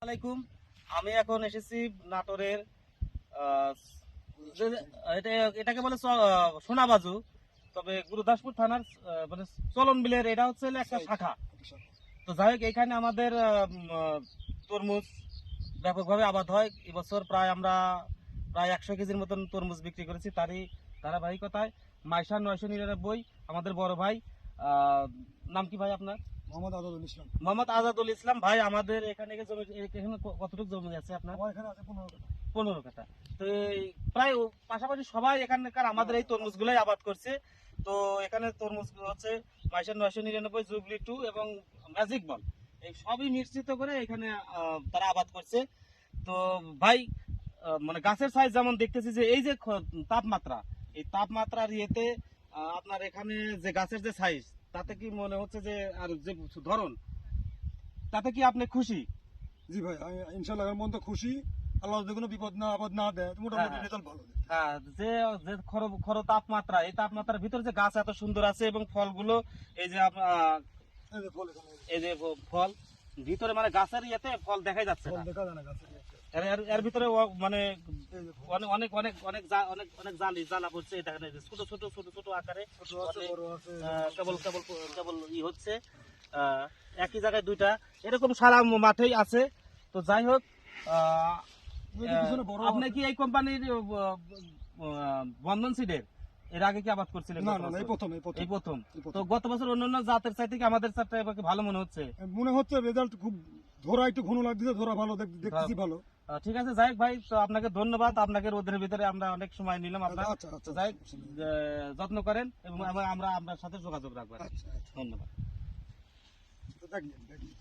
আলাইকুম। আমি এখন এসেছি নাটোরের এটাকে বলে সোনাবাজু, তবে গুরুদাসপুর থানার মানে চলন বিলের এটা হচ্ছে একটা শাখা। তো যাই হোক, এখানে আমাদের তরমুজ ব্যাপকভাবে আবাদ হয়। এবছর আমরা প্রায় 100 কেজির মতন তরমুজ বিক্রি করেছি। তারই ধারাবাহিকতায় মাইশা 999 আমাদের বড় ভাই, নাম কি ভাই আপনার? মোহাম্মদ আজাদুল ইসলাম। মোহাম্মদ আজাদুল ইসলাম ভাই আমাদের এখানে জমি, এখানে কতটুকু জমি আছে আপনার? আমার এখানে আছে 15 কাঠা। 15 কাঠা। তো প্রায় পাশাপাশি সবাই এখানকার আমাদের এই তরমুজ গুলাই আবাদ করছে। তো এখানে তরমুজ হচ্ছে মাইশার 999, জুবলি 2 এবং ম্যাজিক বল, এই সবই মিশ্রিত করে এখানে তারা আবাদ করছে। তো ভাই, মানে গাছের সাইজ যেমন দেখতেছি, যে এই যে তাপমাত্রা, এই তাপমাত্রার ইয়েতে আপনার এখানে যে গাছের যে সাইজ, তাতে কি মনে হচ্ছে যে আর যে ধরন, তাতে কি আপনি খুশি? জি ভাই, আমি ইনশাআল্লাহ এর মধ্যে খুশি। আল্লাহ যদি কোনো বিপদ না আপদ না দেয়, মোটামুটি রেজাল্ট ভালো দেয়। হ্যাঁ, যে যে খর তাপমাত্রা, এই তাপমাত্রার ভিতরে যে গাছ এত সুন্দর আছে এবং ফলগুলো এই যে এই যে ফল এখানে, এই যে ফল ভিতরে মানে গাছের ইয়েতে ফল দেখাই যাচ্ছে ফল না। দেখা যায় না গাছের নিচে। এর ভিতরে মানে এই যে ফল, অনেক অনেক অনেক অনেক অনেক অনেক জ্বালা পড়ছে। এটা ছোট ছোট ছোট ছোট আকারে ছোট আছে, বড় আছে। কেবল কেবল কেবল হচ্ছে একই জায়গায় দুইটা এরকম সারা মাঠেই আছে। তো যাই হোক, এই যে পিছনে বড় আপনি আছে। কি এই কোম্পানির বন্ধন সিডের এর আগে কি আবাদ করছিলেন? না না, এই প্রথম। এই প্রথম। তো গত বছর অন্যান্য জাতের চাইতে কি আমাদের চারটা এবার ভালো মনে হচ্ছে? মনে হচ্ছে রেজাল্ট খুব, ধরা একটু ঘন লাগছে, ধরা ভালো দেখতেছি ভালো। ঠিক আছে, যাই হোক ভাই, তো আপনাকে ধন্যবাদ। আপনাকে রোদের ভিতরে আমরা অনেক সময় নিলাম আপনার। আচ্ছা আচ্ছা, যাই হোক, যত্ন করেন এবং আমরা আপনার সাথে যোগাযোগ রাখবো। আচ্ছা আচ্ছা, ধন্যবাদ। দেখলেন।